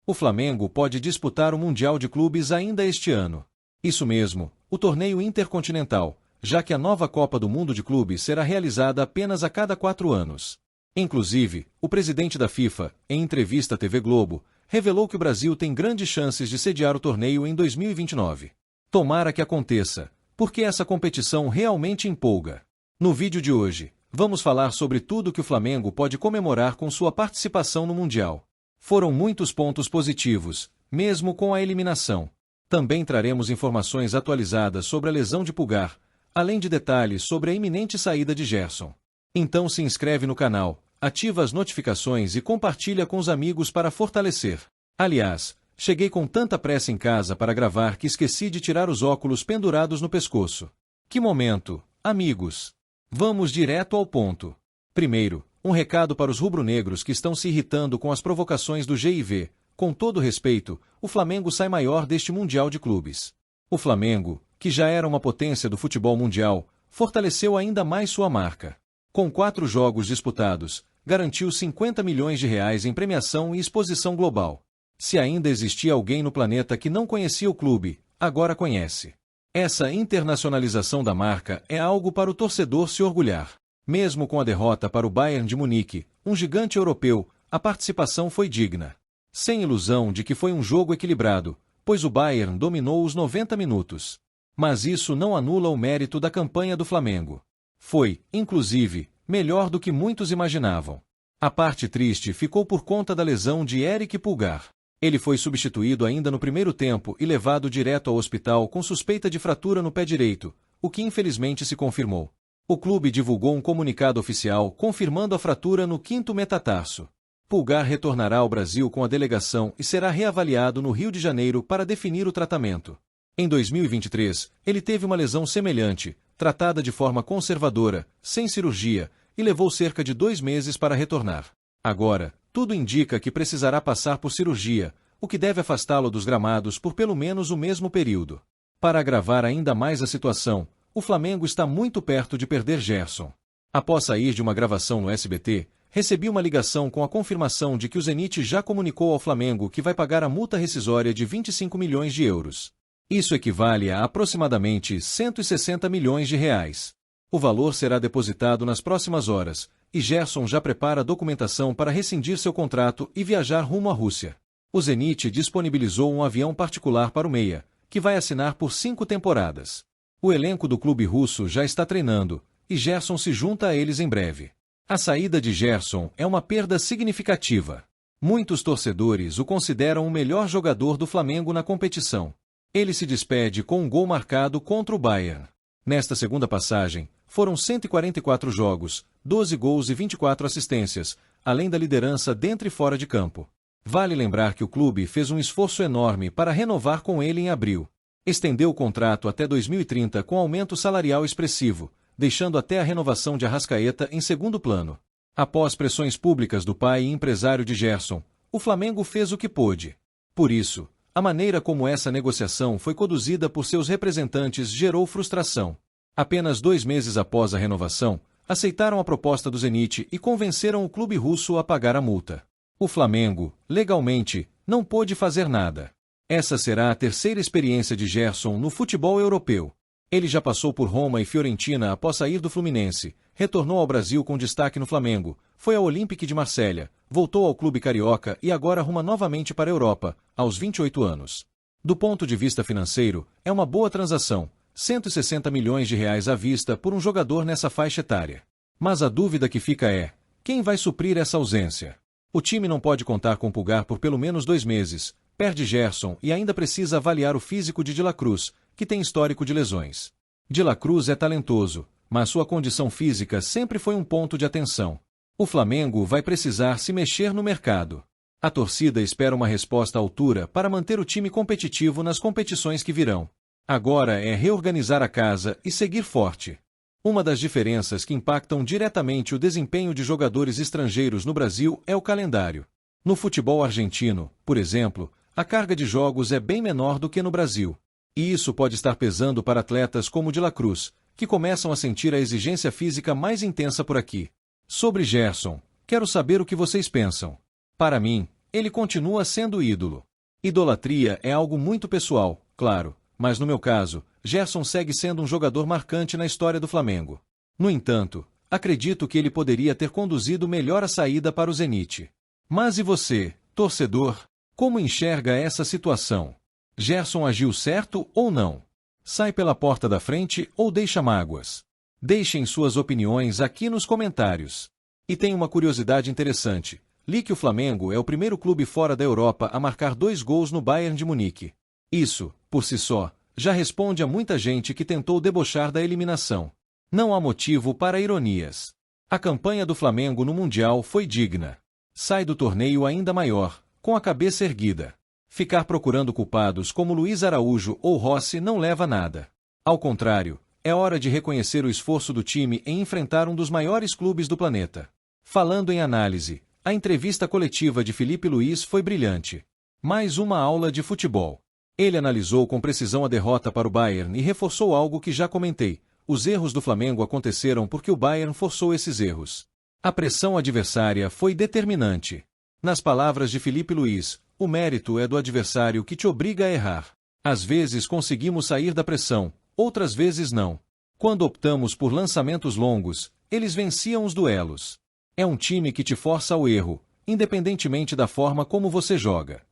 O Flamengo pode disputar o Mundial de Clubes ainda este ano. Isso mesmo, o torneio intercontinental, já que a nova Copa do Mundo de Clubes será realizada apenas a cada 4 anos. Inclusive, o presidente da FIFA, em entrevista à TV Globo, revelou que o Brasil tem grandes chances de sediar o torneio em 2029. Tomara que aconteça, porque essa competição realmente empolga. No vídeo de hoje, vamos falar sobre tudo que o Flamengo pode comemorar com sua participação no Mundial. Foram muitos pontos positivos, mesmo com a eliminação. Também traremos informações atualizadas sobre a lesão de Pulgar, além de detalhes sobre a iminente saída de Gerson. Então se inscreve no canal, ativa as notificações e compartilha com os amigos para fortalecer. Aliás, cheguei com tanta pressa em casa para gravar que esqueci de tirar os óculos pendurados no pescoço. Que momento, amigos! Vamos direto ao ponto. Primeiro, um recado para os rubro-negros que estão se irritando com as provocações do GIV. Com todo respeito, o Flamengo sai maior deste Mundial de Clubes. O Flamengo, que já era uma potência do futebol mundial, fortaleceu ainda mais sua marca. Com 4 jogos disputados, garantiu 50 milhões de reais em premiação e exposição global. Se ainda existia alguém no planeta que não conhecia o clube, agora conhece. Essa internacionalização da marca é algo para o torcedor se orgulhar. Mesmo com a derrota para o Bayern de Munique, um gigante europeu, a participação foi digna. Sem ilusão de que foi um jogo equilibrado, pois o Bayern dominou os 90 minutos. Mas isso não anula o mérito da campanha do Flamengo. Foi, inclusive, melhor do que muitos imaginavam. A parte triste ficou por conta da lesão de Eric Pulgar. Ele foi substituído ainda no primeiro tempo e levado direto ao hospital com suspeita de fratura no pé direito, o que infelizmente se confirmou. O clube divulgou um comunicado oficial confirmando a fratura no 5º metatarso. Pulgar retornará ao Brasil com a delegação e será reavaliado no Rio de Janeiro para definir o tratamento. Em 2023, ele teve uma lesão semelhante, tratada de forma conservadora, sem cirurgia, e levou cerca de 2 meses para retornar. Agora, tudo indica que precisará passar por cirurgia, o que deve afastá-lo dos gramados por pelo menos o mesmo período. Para agravar ainda mais a situação, o Flamengo está muito perto de perder Gerson. Após sair de uma gravação no SBT, recebi uma ligação com a confirmação de que o Zenit já comunicou ao Flamengo que vai pagar a multa rescisória de 25 milhões de euros. Isso equivale a aproximadamente 160 milhões de reais. O valor será depositado nas próximas horas, e Gerson já prepara a documentação para rescindir seu contrato e viajar rumo à Rússia. O Zenit disponibilizou um avião particular para o meia, que vai assinar por 5 temporadas. O elenco do clube russo já está treinando, e Gerson se junta a eles em breve. A saída de Gerson é uma perda significativa. Muitos torcedores o consideram o melhor jogador do Flamengo na competição. Ele se despede com um gol marcado contra o Bayern. Nesta segunda passagem, foram 144 jogos, 12 gols e 24 assistências, além da liderança dentro e fora de campo. Vale lembrar que o clube fez um esforço enorme para renovar com ele em abril. Estendeu o contrato até 2030 com aumento salarial expressivo, deixando até a renovação de Arrascaeta em segundo plano. Após pressões públicas do pai e empresário de Gerson, o Flamengo fez o que pôde. Por isso, a maneira como essa negociação foi conduzida por seus representantes gerou frustração. Apenas 2 meses após a renovação, aceitaram a proposta do Zenit e convenceram o clube russo a pagar a multa. O Flamengo, legalmente, não pôde fazer nada. Essa será a 3ª experiência de Gerson no futebol europeu. Ele já passou por Roma e Fiorentina após sair do Fluminense, retornou ao Brasil com destaque no Flamengo, foi ao Olympique de Marselha, voltou ao clube carioca e agora arruma novamente para a Europa, aos 28 anos. Do ponto de vista financeiro, é uma boa transação, 160 milhões de reais à vista por um jogador nessa faixa etária. Mas a dúvida que fica é, quem vai suprir essa ausência? O time não pode contar com Pulgar por pelo menos 2 meses, perde Gerson e ainda precisa avaliar o físico de La Cruz, que tem histórico de lesões. De La Cruz é talentoso, mas sua condição física sempre foi um ponto de atenção. O Flamengo vai precisar se mexer no mercado. A torcida espera uma resposta à altura para manter o time competitivo nas competições que virão. Agora é reorganizar a casa e seguir forte. Uma das diferenças que impactam diretamente o desempenho de jogadores estrangeiros no Brasil é o calendário. No futebol argentino, por exemplo, a carga de jogos é bem menor do que no Brasil. E isso pode estar pesando para atletas como de La Cruz, que começam a sentir a exigência física mais intensa por aqui. Sobre Gerson, quero saber o que vocês pensam. Para mim, ele continua sendo ídolo. Idolatria é algo muito pessoal, claro, mas no meu caso, Gerson segue sendo um jogador marcante na história do Flamengo. No entanto, acredito que ele poderia ter conduzido melhor a saída para o Zenit. Mas e você, torcedor? Como enxerga essa situação? Gerson agiu certo ou não? Sai pela porta da frente ou deixa mágoas? Deixem suas opiniões aqui nos comentários. E tem uma curiosidade interessante. Li que o Flamengo é o primeiro clube fora da Europa a marcar 2 gols no Bayern de Munique. Isso, por si só, já responde a muita gente que tentou debochar da eliminação. Não há motivo para ironias. A campanha do Flamengo no Mundial foi digna. Sai do torneio ainda maior, com a cabeça erguida. Ficar procurando culpados como Luiz Araújo ou Rossi não leva a nada. Ao contrário, é hora de reconhecer o esforço do time em enfrentar um dos maiores clubes do planeta. Falando em análise, a entrevista coletiva de Filipe Luís foi brilhante. Mais uma aula de futebol. Ele analisou com precisão a derrota para o Bayern e reforçou algo que já comentei. Os erros do Flamengo aconteceram porque o Bayern forçou esses erros. A pressão adversária foi determinante. Nas palavras de Filipe Luís, o mérito é do adversário que te obriga a errar. Às vezes conseguimos sair da pressão, outras vezes não. Quando optamos por lançamentos longos, eles venciam os duelos. É um time que te força ao erro, independentemente da forma como você joga.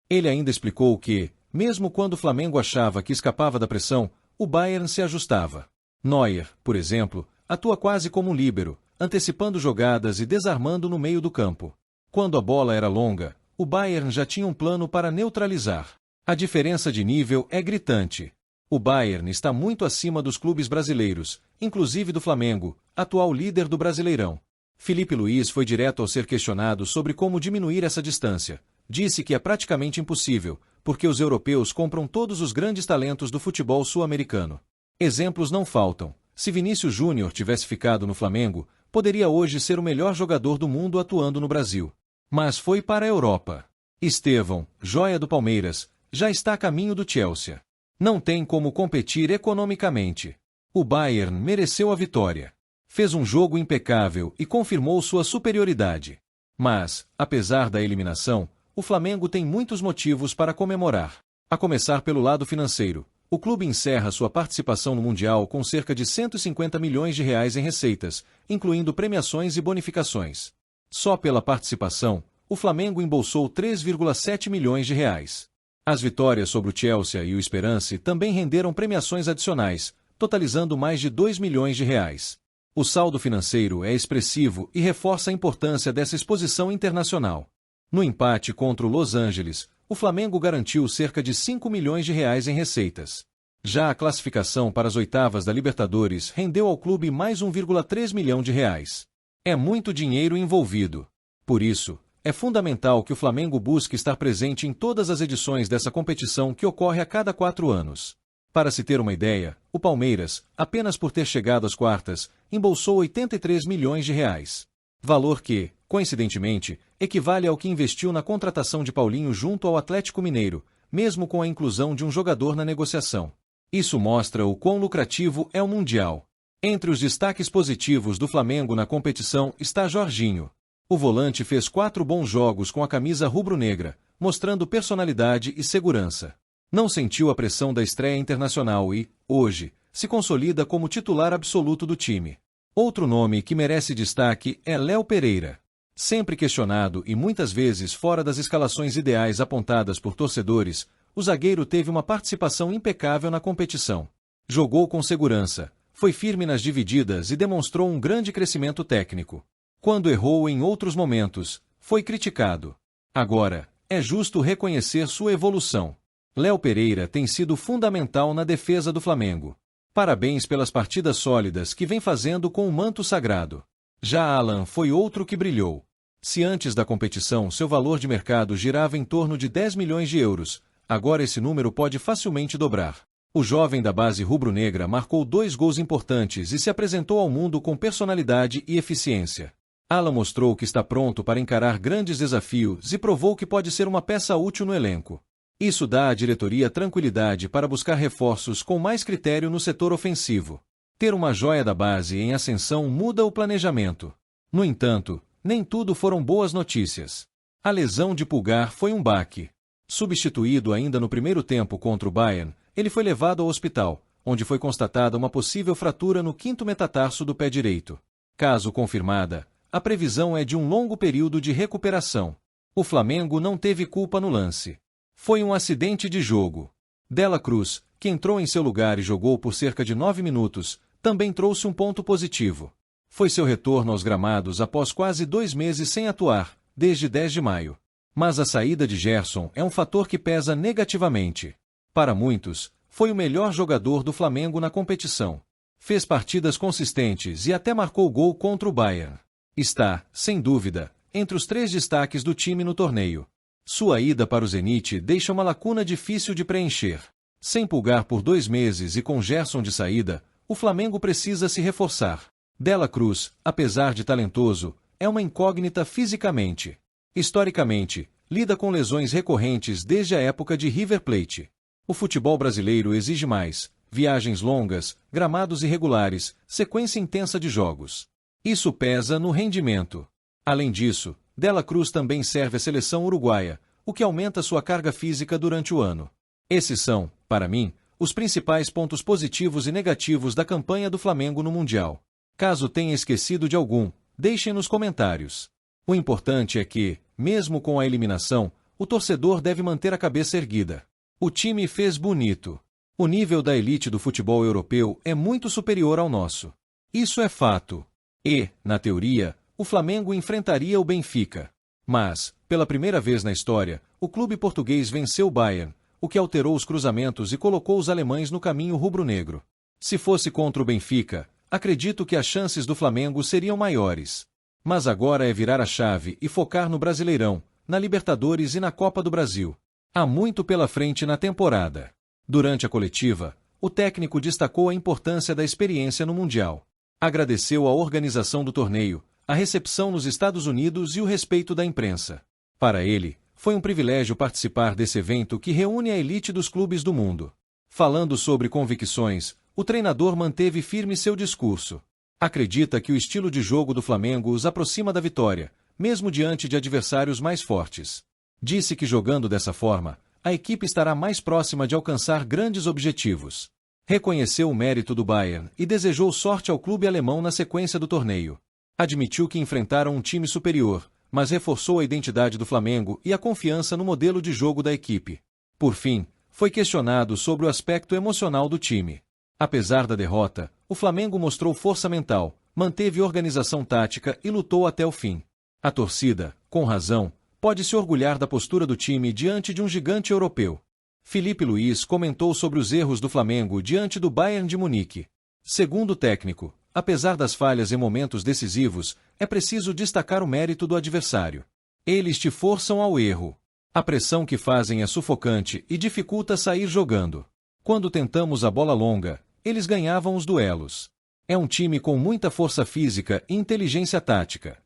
Ele ainda explicou que, mesmo quando o Flamengo achava que escapava da pressão, o Bayern se ajustava. Neuer, por exemplo, atua quase como um líbero, antecipando jogadas e desarmando no meio do campo. Quando a bola era longa, o Bayern já tinha um plano para neutralizar. A diferença de nível é gritante. O Bayern está muito acima dos clubes brasileiros, inclusive do Flamengo, atual líder do Brasileirão. Filipe Luís foi direto ao ser questionado sobre como diminuir essa distância. Disse que é praticamente impossível, porque os europeus compram todos os grandes talentos do futebol sul-americano. Exemplos não faltam. Se Vinícius Júnior tivesse ficado no Flamengo, poderia hoje ser o melhor jogador do mundo atuando no Brasil. Mas foi para a Europa. Estevão, joia do Palmeiras, já está a caminho do Chelsea. Não tem como competir economicamente. O Bayern mereceu a vitória. Fez um jogo impecável e confirmou sua superioridade. Mas, apesar da eliminação, o Flamengo tem muitos motivos para comemorar. A começar pelo lado financeiro. O clube encerra sua participação no Mundial com cerca de 150 milhões de reais em receitas, incluindo premiações e bonificações. Só pela participação, o Flamengo embolsou 3,7 milhões de reais. As vitórias sobre o Chelsea e o Esperance também renderam premiações adicionais, totalizando mais de 2 milhões de reais. O saldo financeiro é expressivo e reforça a importância dessa exposição internacional. No empate contra o Los Angeles, o Flamengo garantiu cerca de 5 milhões de reais em receitas. Já a classificação para as oitavas da Libertadores rendeu ao clube mais 1,3 milhão de reais. É muito dinheiro envolvido. Por isso, é fundamental que o Flamengo busque estar presente em todas as edições dessa competição que ocorre a cada 4 anos. Para se ter uma ideia, o Palmeiras, apenas por ter chegado às quartas, embolsou 83 milhões de reais. Valor que, coincidentemente, equivale ao que investiu na contratação de Paulinho junto ao Atlético Mineiro, mesmo com a inclusão de um jogador na negociação. Isso mostra o quão lucrativo é o Mundial. Entre os destaques positivos do Flamengo na competição está Jorginho. O volante fez 4 bons jogos com a camisa rubro-negra, mostrando personalidade e segurança. Não sentiu a pressão da estreia internacional e, hoje, se consolida como titular absoluto do time. Outro nome que merece destaque é Léo Pereira. Sempre questionado e muitas vezes fora das escalações ideais apontadas por torcedores, o zagueiro teve uma participação impecável na competição. Jogou com segurança, foi firme nas divididas e demonstrou um grande crescimento técnico. Quando errou em outros momentos, foi criticado. Agora, é justo reconhecer sua evolução. Léo Pereira tem sido fundamental na defesa do Flamengo. Parabéns pelas partidas sólidas que vem fazendo com o manto sagrado. Já Alan foi outro que brilhou. Se antes da competição seu valor de mercado girava em torno de 10 milhões de euros, agora esse número pode facilmente dobrar. O jovem da base rubro-negra marcou 2 gols importantes e se apresentou ao mundo com personalidade e eficiência. Alan mostrou que está pronto para encarar grandes desafios e provou que pode ser uma peça útil no elenco. Isso dá à diretoria tranquilidade para buscar reforços com mais critério no setor ofensivo. Ter uma joia da base em ascensão muda o planejamento. No entanto, nem tudo foram boas notícias. A lesão de Pulgar foi um baque. Substituído ainda no primeiro tempo contra o Bayern, ele foi levado ao hospital, onde foi constatada uma possível fratura no quinto metatarso do pé direito. Caso confirmada, a previsão é de um longo período de recuperação. O Flamengo não teve culpa no lance. Foi um acidente de jogo. Dela Cruz, que entrou em seu lugar e jogou por cerca de 9 minutos, também trouxe um ponto positivo. Foi seu retorno aos gramados após quase 2 meses sem atuar, desde 10 de maio. Mas a saída de Gerson é um fator que pesa negativamente. Para muitos, foi o melhor jogador do Flamengo na competição. Fez partidas consistentes e até marcou gol contra o Bayern. Está, sem dúvida, entre os 3 destaques do time no torneio. Sua ida para o Zenit deixa uma lacuna difícil de preencher. Sem Pulgar por 2 meses e com Gerson de saída, o Flamengo precisa se reforçar. Dela Cruz, apesar de talentoso, é uma incógnita fisicamente. Historicamente, lida com lesões recorrentes desde a época de River Plate. O futebol brasileiro exige mais: viagens longas, gramados irregulares, sequência intensa de jogos. Isso pesa no rendimento. Além disso, Dela Cruz também serve à seleção uruguaia, o que aumenta sua carga física durante o ano. Esses são, para mim, os principais pontos positivos e negativos da campanha do Flamengo no Mundial. Caso tenha esquecido de algum, deixem nos comentários. O importante é que, mesmo com a eliminação, o torcedor deve manter a cabeça erguida. O time fez bonito. O nível da elite do futebol europeu é muito superior ao nosso. Isso é fato. E, na teoria, o Flamengo enfrentaria o Benfica. Mas, pela primeira vez na história, o clube português venceu o Bayern, o que alterou os cruzamentos e colocou os alemães no caminho rubro-negro. Se fosse contra o Benfica, acredito que as chances do Flamengo seriam maiores. Mas agora é virar a chave e focar no Brasileirão, na Libertadores e na Copa do Brasil. Há muito pela frente na temporada. Durante a coletiva, o técnico destacou a importância da experiência no Mundial. Agradeceu a organização do torneio, a recepção nos Estados Unidos e o respeito da imprensa. Para ele, foi um privilégio participar desse evento que reúne a elite dos clubes do mundo. Falando sobre convicções, o treinador manteve firme seu discurso. Acredita que o estilo de jogo do Flamengo os aproxima da vitória, mesmo diante de adversários mais fortes. Disse que jogando dessa forma, a equipe estará mais próxima de alcançar grandes objetivos. Reconheceu o mérito do Bayern e desejou sorte ao clube alemão na sequência do torneio. Admitiu que enfrentaram um time superior, mas reforçou a identidade do Flamengo e a confiança no modelo de jogo da equipe. Por fim, foi questionado sobre o aspecto emocional do time. Apesar da derrota, o Flamengo mostrou força mental, manteve organização tática e lutou até o fim. A torcida, com razão, pode se orgulhar da postura do time diante de um gigante europeu. Felipe Luiz comentou sobre os erros do Flamengo diante do Bayern de Munique. Segundo o técnico, apesar das falhas em momentos decisivos, é preciso destacar o mérito do adversário. Eles te forçam ao erro. A pressão que fazem é sufocante e dificulta sair jogando. Quando tentamos a bola longa, eles ganhavam os duelos. É um time com muita força física e inteligência tática.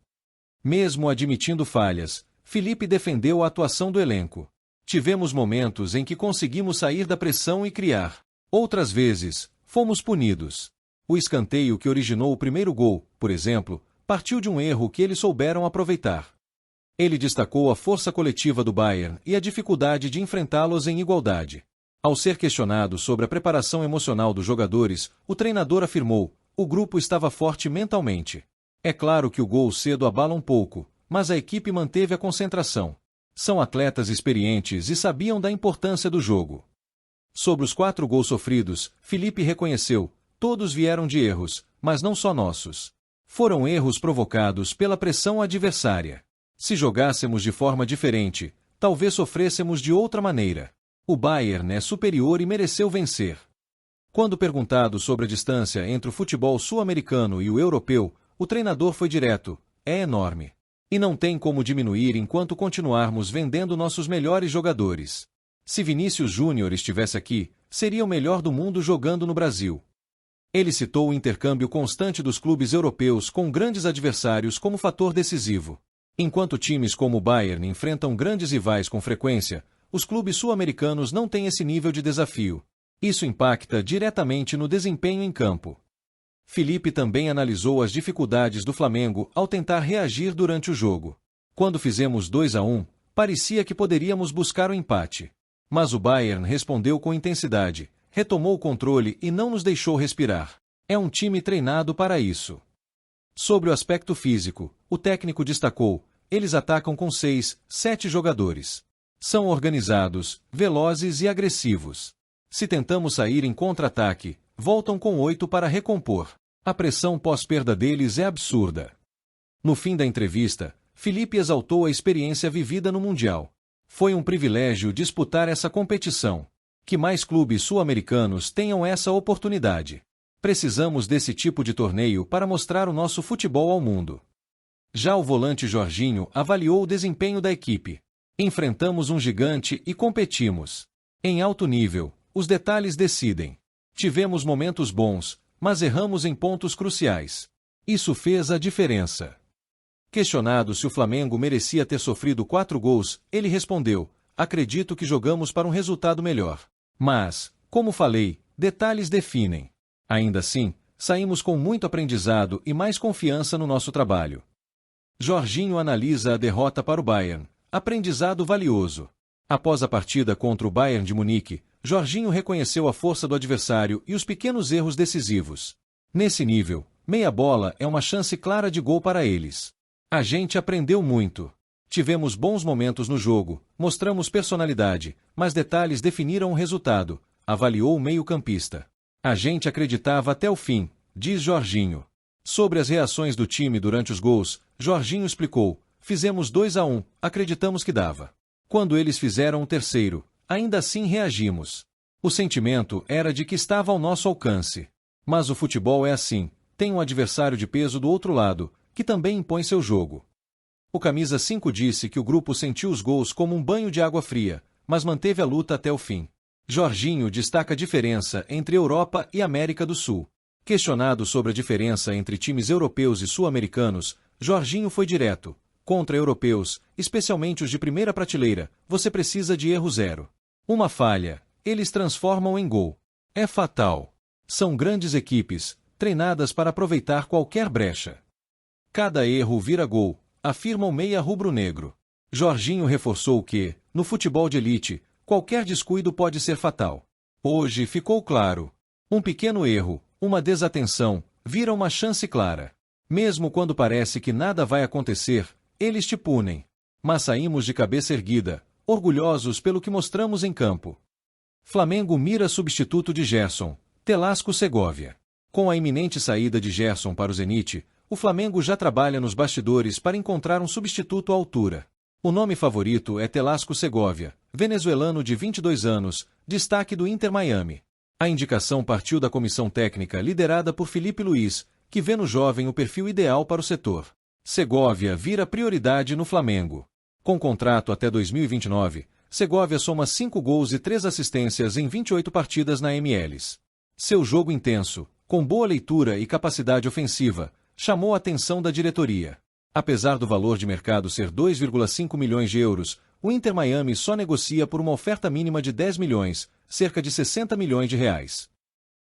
Mesmo admitindo falhas, Felipe defendeu a atuação do elenco. Tivemos momentos em que conseguimos sair da pressão e criar. Outras vezes, fomos punidos. O escanteio que originou o primeiro gol, por exemplo, partiu de um erro que eles souberam aproveitar. Ele destacou a força coletiva do Bayern e a dificuldade de enfrentá-los em igualdade. Ao ser questionado sobre a preparação emocional dos jogadores, o treinador afirmou: o grupo estava forte mentalmente. É claro que o gol cedo abala um pouco, mas a equipe manteve a concentração. São atletas experientes e sabiam da importância do jogo. Sobre os 4 gols sofridos, Felipe reconheceu: todos vieram de erros, mas não só nossos. Foram erros provocados pela pressão adversária. Se jogássemos de forma diferente, talvez sofrêssemos de outra maneira. O Bayern é superior e mereceu vencer. Quando perguntado sobre a distância entre o futebol sul-americano e o europeu, o treinador foi direto: é enorme. E não tem como diminuir enquanto continuarmos vendendo nossos melhores jogadores. Se Vinícius Júnior estivesse aqui, seria o melhor do mundo jogando no Brasil. Ele citou o intercâmbio constante dos clubes europeus com grandes adversários como fator decisivo. Enquanto times como o Bayern enfrentam grandes rivais com frequência, os clubes sul-americanos não têm esse nível de desafio. Isso impacta diretamente no desempenho em campo. Felipe também analisou as dificuldades do Flamengo ao tentar reagir durante o jogo. Quando fizemos 2-1, parecia que poderíamos buscar o empate. Mas o Bayern respondeu com intensidade, retomou o controle e não nos deixou respirar. É um time treinado para isso. Sobre o aspecto físico, o técnico destacou: eles atacam com 6, 7 jogadores. São organizados, velozes e agressivos. Se tentamos sair em contra-ataque, voltam com 8 para recompor. A pressão pós-perda deles é absurda. No fim da entrevista, Felipe exaltou a experiência vivida no Mundial. Foi um privilégio disputar essa competição. Que mais clubes sul-americanos tenham essa oportunidade. Precisamos desse tipo de torneio para mostrar o nosso futebol ao mundo. Já o volante Jorginho avaliou o desempenho da equipe. Enfrentamos um gigante e competimos. Em alto nível, os detalhes decidem. Tivemos momentos bons, mas erramos em pontos cruciais. Isso fez a diferença. Questionado se o Flamengo merecia ter sofrido 4 gols, ele respondeu: acredito que jogamos para um resultado melhor. Mas, como falei, detalhes definem. Ainda assim, saímos com muito aprendizado e mais confiança no nosso trabalho. Jorginho analisa a derrota para o Bayern. Aprendizado valioso. Após a partida contra o Bayern de Munique, Jorginho reconheceu a força do adversário e os pequenos erros decisivos. Nesse nível, meia bola é uma chance clara de gol para eles. A gente aprendeu muito. Tivemos bons momentos no jogo, mostramos personalidade, mas detalhes definiram o resultado, avaliou o meio-campista. A gente acreditava até o fim, diz Jorginho. Sobre as reações do time durante os gols, Jorginho explicou: fizemos 2-1, acreditamos que dava. Quando eles fizeram o terceiro, ainda assim reagimos. O sentimento era de que estava ao nosso alcance. Mas o futebol é assim, tem um adversário de peso do outro lado, que também impõe seu jogo. O camisa 5 disse que o grupo sentiu os gols como um banho de água fria, mas manteve a luta até o fim. Jorginho destaca a diferença entre Europa e América do Sul. Questionado sobre a diferença entre times europeus e sul-americanos, Jorginho foi direto. Contra europeus, especialmente os de primeira prateleira, você precisa de erro zero. Uma falha, eles transformam em gol. É fatal. São grandes equipes, treinadas para aproveitar qualquer brecha. Cada erro vira gol, afirma o meia rubro-negro. Jorginho reforçou que, no futebol de elite, qualquer descuido pode ser fatal. Hoje ficou claro. Um pequeno erro, uma desatenção, vira uma chance clara. Mesmo quando parece que nada vai acontecer, eles te punem. Mas saímos de cabeça erguida, orgulhosos pelo que mostramos em campo. Flamengo mira substituto de Gerson, Telasco Segovia. Com a iminente saída de Gerson para o Zenit, o Flamengo já trabalha nos bastidores para encontrar um substituto à altura. O nome favorito é Telasco Segovia, venezuelano de 22 anos, destaque do Inter Miami. A indicação partiu da comissão técnica liderada por Felipe Luiz, que vê no jovem o perfil ideal para o setor. Segovia vira prioridade no Flamengo. Com contrato até 2029, Segovia soma 5 gols e 3 assistências em 28 partidas na MLS. Seu jogo intenso, com boa leitura e capacidade ofensiva, chamou a atenção da diretoria. Apesar do valor de mercado ser 2,5 milhões de euros, o Inter Miami só negocia por uma oferta mínima de 10 milhões, cerca de 60 milhões de reais.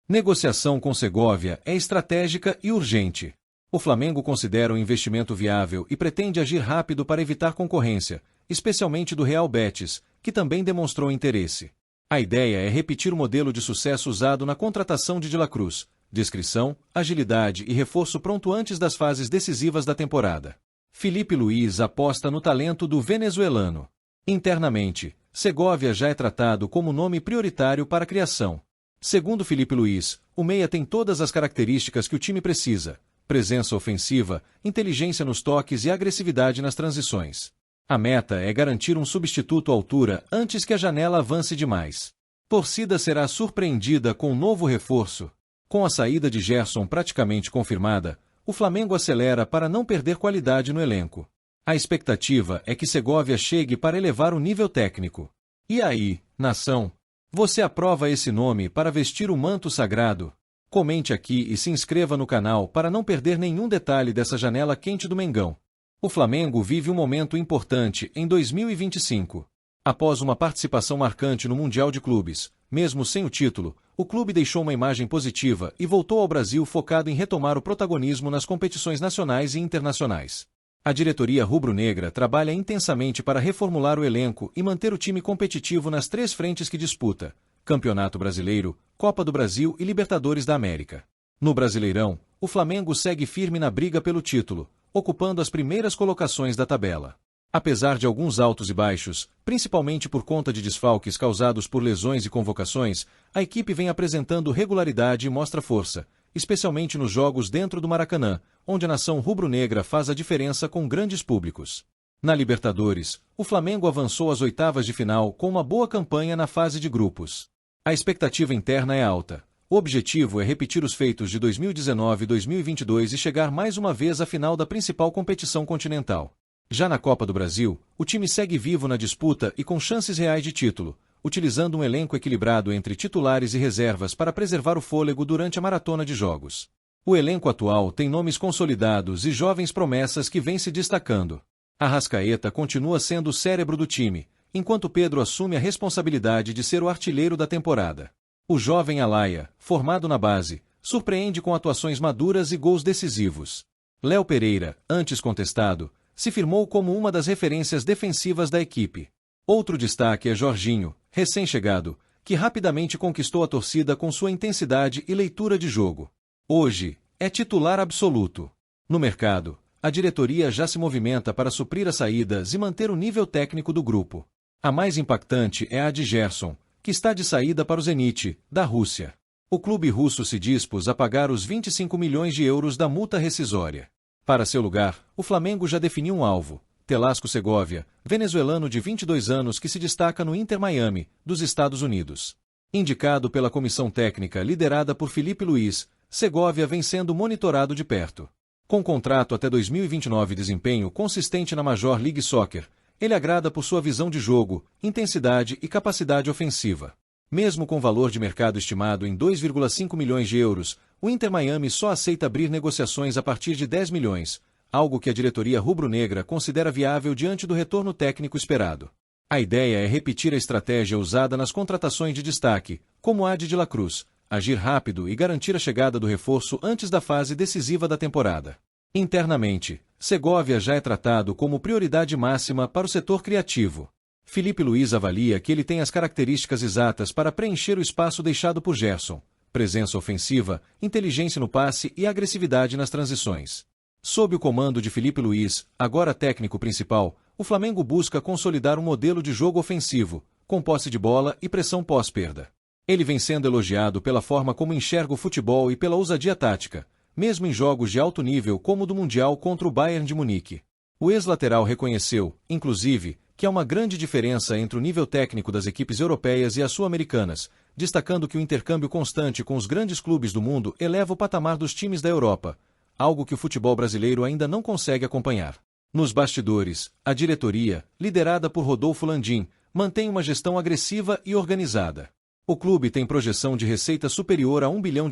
Negociação com Segovia é estratégica e urgente. O Flamengo considera o investimento viável e pretende agir rápido para evitar concorrência, especialmente do Real Betis, que também demonstrou interesse. A ideia é repetir o modelo de sucesso usado na contratação de La Cruz: descrição, agilidade e reforço pronto antes das fases decisivas da temporada. Felipe Luiz aposta no talento do venezuelano. Internamente, Segovia já é tratado como nome prioritário para a criação. Segundo Felipe Luiz, o meia tem todas as características que o time precisa: presença ofensiva, inteligência nos toques e agressividade nas transições. A meta é garantir um substituto à altura antes que a janela avance demais. Torcida será surpreendida com um novo reforço. Com a saída de Gerson praticamente confirmada, o Flamengo acelera para não perder qualidade no elenco. A expectativa é que Segovia chegue para elevar o nível técnico. E aí, nação? Você aprova esse nome para vestir o manto sagrado? Comente aqui e se inscreva no canal para não perder nenhum detalhe dessa janela quente do Mengão. O Flamengo vive um momento importante em 2025. Após uma participação marcante no Mundial de Clubes, mesmo sem o título, o clube deixou uma imagem positiva e voltou ao Brasil focado em retomar o protagonismo nas competições nacionais e internacionais. A diretoria rubro-negra trabalha intensamente para reformular o elenco e manter o time competitivo nas 3 frentes que disputa: Campeonato Brasileiro, Copa do Brasil e Libertadores da América. No Brasileirão, o Flamengo segue firme na briga pelo título, ocupando as primeiras colocações da tabela. Apesar de alguns altos e baixos, principalmente por conta de desfalques causados por lesões e convocações, a equipe vem apresentando regularidade e mostra força, especialmente nos jogos dentro do Maracanã, onde a nação rubro-negra faz a diferença com grandes públicos. Na Libertadores, o Flamengo avançou às oitavas de final com uma boa campanha na fase de grupos. A expectativa interna é alta. O objetivo é repetir os feitos de 2019 e 2022 e chegar mais uma vez à final da principal competição continental. Já na Copa do Brasil, o time segue vivo na disputa e com chances reais de título, utilizando um elenco equilibrado entre titulares e reservas para preservar o fôlego durante a maratona de jogos. O elenco atual tem nomes consolidados e jovens promessas que vêm se destacando. Arrascaeta continua sendo o cérebro do time, enquanto Pedro assume a responsabilidade de ser o artilheiro da temporada. O jovem Alaia, formado na base, surpreende com atuações maduras e gols decisivos. Léo Pereira, antes contestado, se firmou como uma das referências defensivas da equipe. Outro destaque é Jorginho, recém-chegado, que rapidamente conquistou a torcida com sua intensidade e leitura de jogo. Hoje, é titular absoluto. No mercado, a diretoria já se movimenta para suprir as saídas e manter o nível técnico do grupo. A mais impactante é a de Gerson, que está de saída para o Zenit, da Rússia. O clube russo se dispôs a pagar os 25 milhões de euros da multa rescisória. Para seu lugar, o Flamengo já definiu um alvo: Telasco Segovia, venezuelano de 22 anos que se destaca no Inter Miami, dos Estados Unidos. Indicado pela comissão técnica liderada por Felipe Luiz, Segovia vem sendo monitorado de perto. Com contrato até 2029 e desempenho consistente na Major League Soccer, ele agrada por sua visão de jogo, intensidade e capacidade ofensiva. Mesmo com valor de mercado estimado em 2,5 milhões de euros, o Inter Miami só aceita abrir negociações a partir de 10 milhões, algo que a diretoria rubro-negra considera viável diante do retorno técnico esperado. A ideia é repetir a estratégia usada nas contratações de destaque, como a de La Cruz, agir rápido e garantir a chegada do reforço antes da fase decisiva da temporada. Internamente, Segovia já é tratado como prioridade máxima para o setor criativo. Felipe Luiz avalia que ele tem as características exatas para preencher o espaço deixado por Gerson: presença ofensiva, inteligência no passe e agressividade nas transições. Sob o comando de Felipe Luiz, agora técnico principal, o Flamengo busca consolidar um modelo de jogo ofensivo, com posse de bola e pressão pós-perda. Ele vem sendo elogiado pela forma como enxerga o futebol e pela ousadia tática, mesmo em jogos de alto nível como o do Mundial contra o Bayern de Munique. O ex-lateral reconheceu, inclusive, que há uma grande diferença entre o nível técnico das equipes europeias e as sul-americanas, destacando que o intercâmbio constante com os grandes clubes do mundo eleva o patamar dos times da Europa, algo que o futebol brasileiro ainda não consegue acompanhar. Nos bastidores, a diretoria, liderada por Rodolfo Landim, mantém uma gestão agressiva e organizada. O clube tem projeção de receita superior a R$ 1 bilhão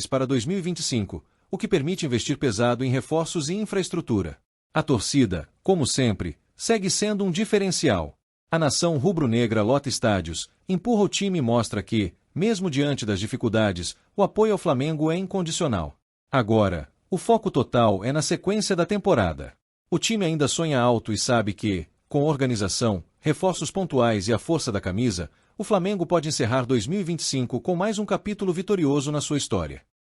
para 2025, o que permite investir pesado em reforços e infraestrutura. A torcida, como sempre, segue sendo um diferencial. A nação rubro-negra lota estádios, empurra o time e mostra que, mesmo diante das dificuldades, o apoio ao Flamengo é incondicional. Agora, o foco total é na sequência da temporada. O time ainda sonha alto e sabe que, com organização, reforços pontuais e a força da camisa, o Flamengo pode encerrar 2025 com mais um capítulo vitorioso na sua história.